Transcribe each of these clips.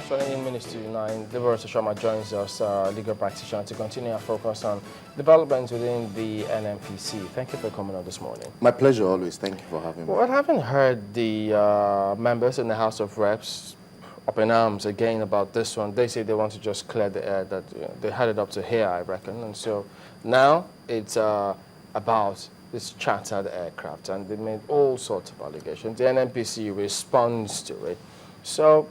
Tuning in Minister 9, Liborous Oshomah joins us, legal practitioner, to continue our focus on developments within the NNPC. Thank you for coming on this morning. My pleasure always. Thank you for having me. Well, I haven't heard the members in the House of Reps up in arms again about this one. They say they want to just clear the air, that they had it up to here, I reckon. And so now it's about this chartered aircraft, and they made all sorts of allegations. The NNPC responds to it. So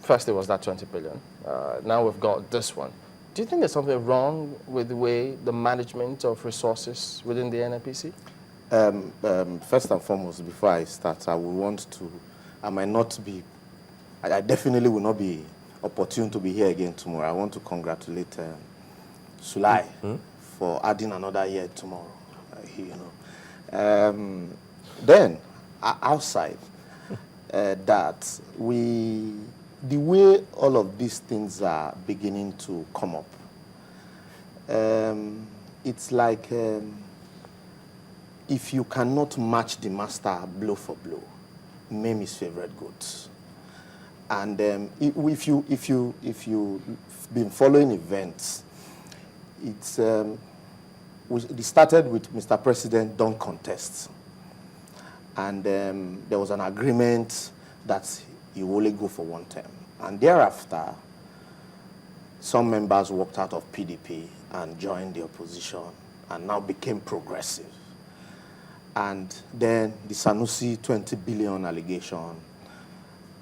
first it was that 20 billion. Now we've got this one. Do you think there's something wrong with the way the management of resources within the NNPC? First and foremost, before I start, I definitely will not be opportune to be here again tomorrow. I want to congratulate Sulai for adding another year tomorrow. Then, outside that, the way all of these things are beginning to come up, it's like if you cannot match the master blow for blow, name his favorite goods. And if you've been following events, it started with Mr. President, don't contest. And there was an agreement that he will only go for one term. And thereafter, some members walked out of PDP and joined the opposition and now became progressive. And then the Sanusi 20 billion allegation.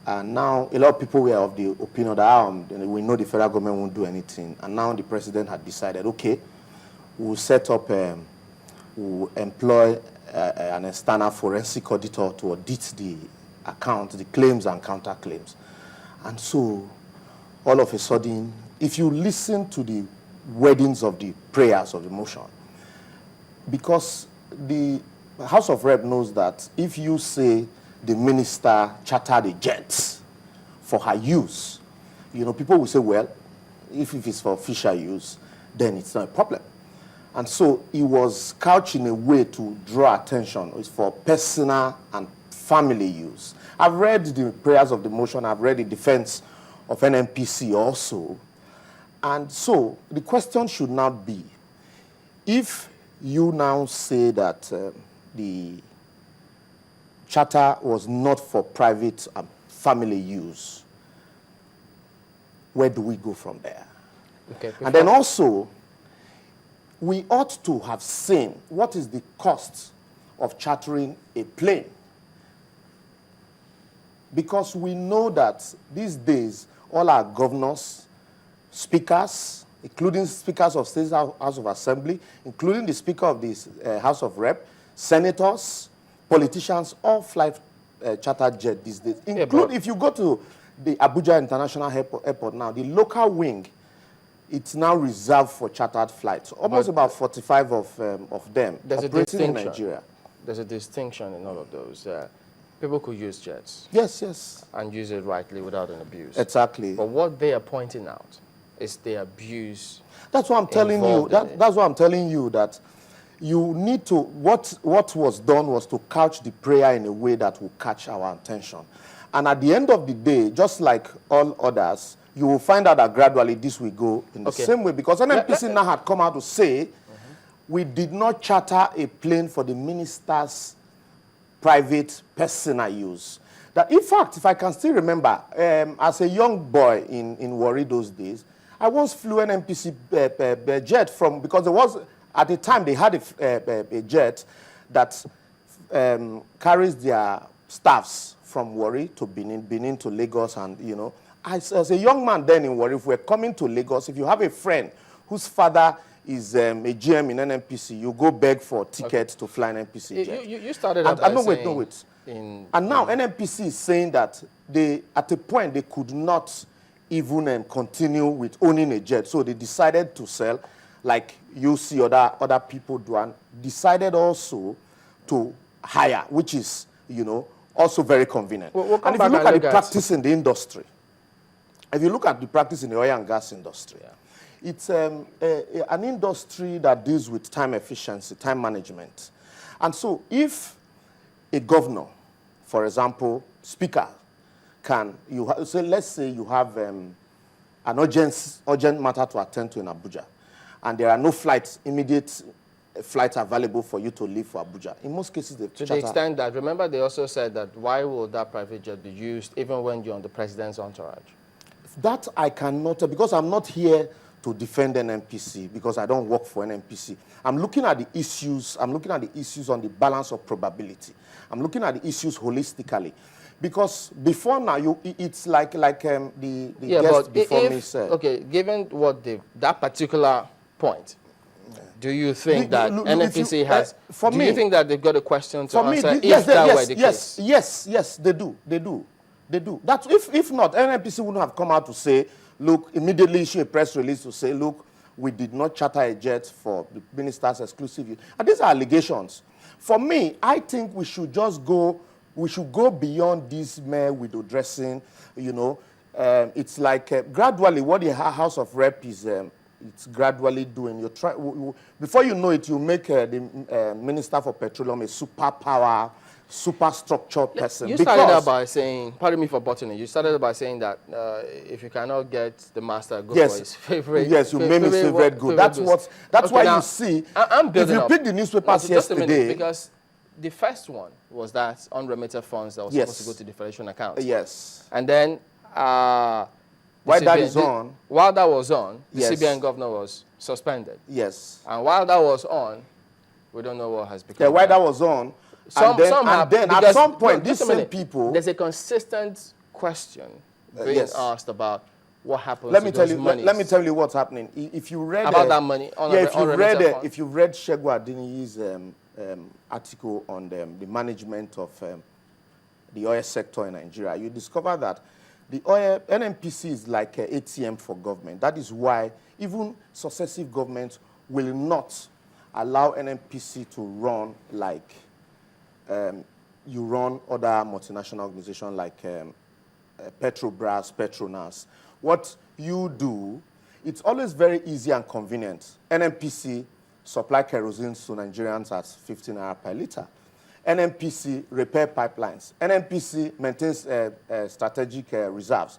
And now a lot of people were of the opinion that we know the federal government won't do anything. And now the president had decided, okay, we'll set up, we'll employ an external forensic auditor to audit the account, the claims and counterclaims. And so, all of a sudden, if you listen to the wordings of the prayers of the motion, because the House of Rep knows that if you say the minister chartered a jet for her use, people will say, well, if it's for official use, then it's not a problem. And so it was couched in a way to draw attention. It's for personal and family use. I've read the prayers of the motion. I've read the defense of NNPC also. And so the question should not be, if you now say that the charter was not for private and family use, where do we go from there? Okay, and then also, we ought to have seen what is the cost of chartering a plane. Because we know that these days, all our governors, speakers, including speakers of State House of Assembly, including the Speaker of the House of Rep, senators, politicians, all fly chartered jet these days. If you go to the Abuja International Airport now, the local wing, it's now reserved for chartered flights. Almost about 45 of them operating in Nigeria. There's a distinction in all of those. People could use jets. Yes. And use it rightly without an abuse. Exactly. But what they are pointing out is the abuse. That's what I'm telling you. That's what I'm telling you, that you need to, what was done was to couch the prayer in a way that will catch our attention. And at the end of the day, just like all others, you will find out that gradually this will go in the same way. Because NNPC now had come out to say, we did not charter a plane for the minister's private personal use. That in fact, if I can still remember, as a young boy in Warri those days, I once flew an NNPC jet from, because there was, at the time they had a jet that carries their staffs from Warri to Benin to Lagos, and as a young man then in Warri, if we're coming to Lagos, if you have a friend whose father is a GM in NNPC, you go beg for tickets to fly an NNPC jet. You started out by saying... And now NNPC is saying that at a point they could not even continue with owning a jet. So they decided to sell, like you see other people do, and decided also to hire, which is, also very convenient. And if you look at the practice in the industry, if you look at the practice in the oil and gas industry, it's an industry that deals with time efficiency, time management. And so if a governor, for example, speaker, so let's say you have an urgent matter to attend to in Abuja, and there are no immediate flights available for you to leave for Abuja. In most cases, to the extent that, remember, they also said that why will that private jet be used even when you're on the president's entourage? That I cannot, because I'm not here to defend NNPC, because I don't work for NNPC. I'm looking at the issues. I'm looking at the issues on the balance of probability. I'm looking at the issues holistically. Because before now, it's like the guest before me said. Okay, given what that particular point, do you think that NNPC has? Do you think that they've got a question to answer? Yes, they do. That's if not, NNPC wouldn't have come out to say, look, immediately issue a press release to say, look, we did not charter a jet for the minister's exclusive use. And these are allegations. For me, I think we should just go. We should go beyond this mere window dressing. You know, it's like gradually what the House of Rep is. It's gradually doing. Before you know it, you make the Minister for Petroleum a superpower, superstructured person. You started out by saying, pardon me for buttoning, you started out by saying that if you cannot get the master, go for his favorite. Yes, you made his favorite good. That's why now, you see, I'm if you pick the newspapers just a minute, yesterday. Because the first one was that unremitted funds that was supposed to go to the Federation account. Yes. And then while that was on, the CBN governor was suspended. Yes. And while that was on, we don't know what has become. Yeah, while that was on, and then at some point, these same people... There's a consistent question being asked about what happens let me tell you what's happening. If you read... About that money. If you read Segun Adeniyi's article on the management of the oil sector in Nigeria, you discover that the oil NNPC is like an ATM for government. That is why even successive governments will not allow NNPC to run like you run other multinational organizations like Petrobras, Petronas. What you do, it's always very easy and convenient. NNPC supply kerosene to Nigerians at 15 naira per liter. NNPC repair pipelines. NNPC maintains strategic reserves.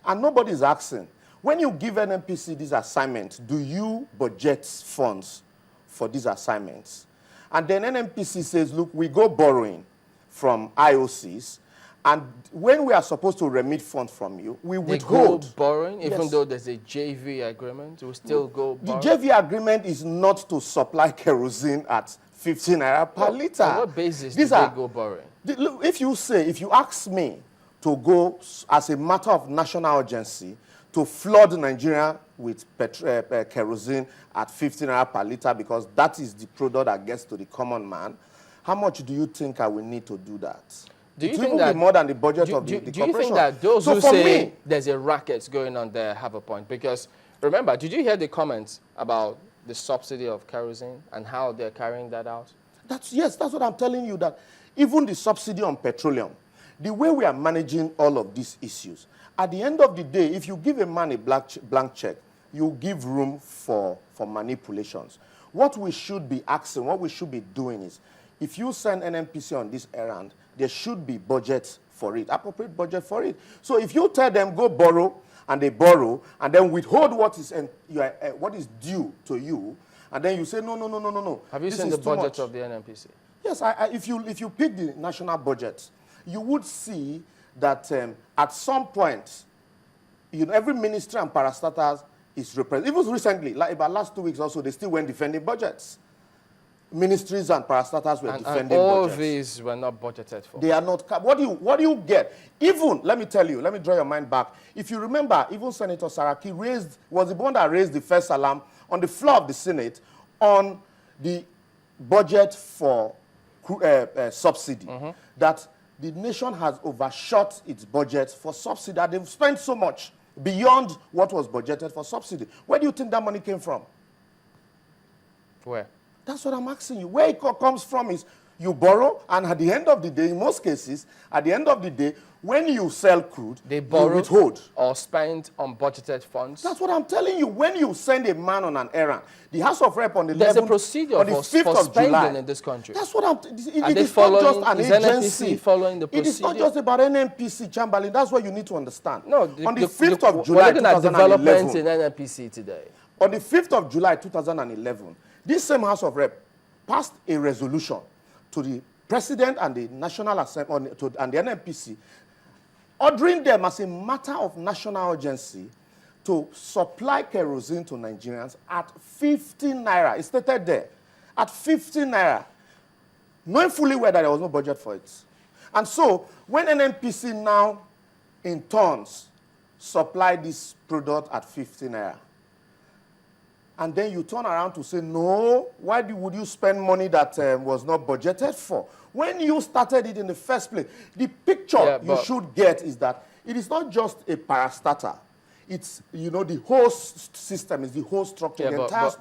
And nobody is asking, when you give NNPC these assignments, do you budget funds for these assignments? And then NNPC says, look, we go borrowing from IOCs, and when we are supposed to remit funds from you, we withhold. They go borrowing, even though there's a JV agreement, we still go borrowing? The JV agreement is not to supply kerosene at 15 naira per liter. On what basis do they go borrowing? If you ask me to go as a matter of national urgency to flood Nigeria with kerosene at 15 naira per liter, because that is the product that gets to the common man, how much do you think I will need to do that? Do you it think will that be more than the budget of the corporation? Do you think that those who say there's a racket going on there have a point? Because remember, did you hear the comments about the subsidy of kerosene and how they're carrying that out? Yes, that's what I'm telling you, that even the subsidy on petroleum, the way we are managing all of these issues, at the end of the day, if you give a man a blank check, you give room for manipulations. What we should be asking, what we should be doing is, if you send NNPC on this errand, there should be budget for it, appropriate budget for it. So if you tell them go borrow, and they borrow, and then withhold what is due to you, and then you say no. Have you seen the budget of the NNPC? Yes, if you pick the national budget, you would see that at some point, every ministry and parastatals is represented. Even recently, like about last 2 weeks also, they still went defending budgets. Ministries and parastatals were defending budgets. All these were not budgeted for. They are not. What do you get? Even, let me tell you, let me draw your mind back. If you remember, even Senator Saraki was the one that raised the first alarm on the floor of the Senate on the budget for subsidy, that the nation has overshot its budget for subsidy, that they've spent so much beyond what was budgeted for subsidy. Where do you think that money came from? Where? That's what I'm asking you. Where it comes from is you borrow, and at the end of the day, in most cases, at the end of the day, when you sell crude, They you borrow withhold. or spend on budgeted funds. That's what I'm telling you. When you send a man on an errand, the House of Rep on the There's 11th, a procedure on the for 5th of spending July, in this country. That's what I'm. Are It they is not just following? an Is agency. NNPC following the It is not procedure? just about NNPC, Chamberlain. That's what you need to understand. No, on the 5th of we're July, looking at developments 2011, in NNPC today. on the 5th of July 2011, this same House of Rep passed a resolution to the President and the National Assembly and the NNPC, ordering them as a matter of national urgency to supply kerosene to Nigerians at 15 naira. It's stated there, at 15 naira, knowing fully well that there was no budget for it. And so, when NNPC now, in turns, supply this product at 15 naira, and then you turn around to say, no, why would you spend money that was not budgeted for? When you started it in the first place, the picture you should get is that it is not just a parastatal. It's, the whole system, it's the whole structure, the entire structure.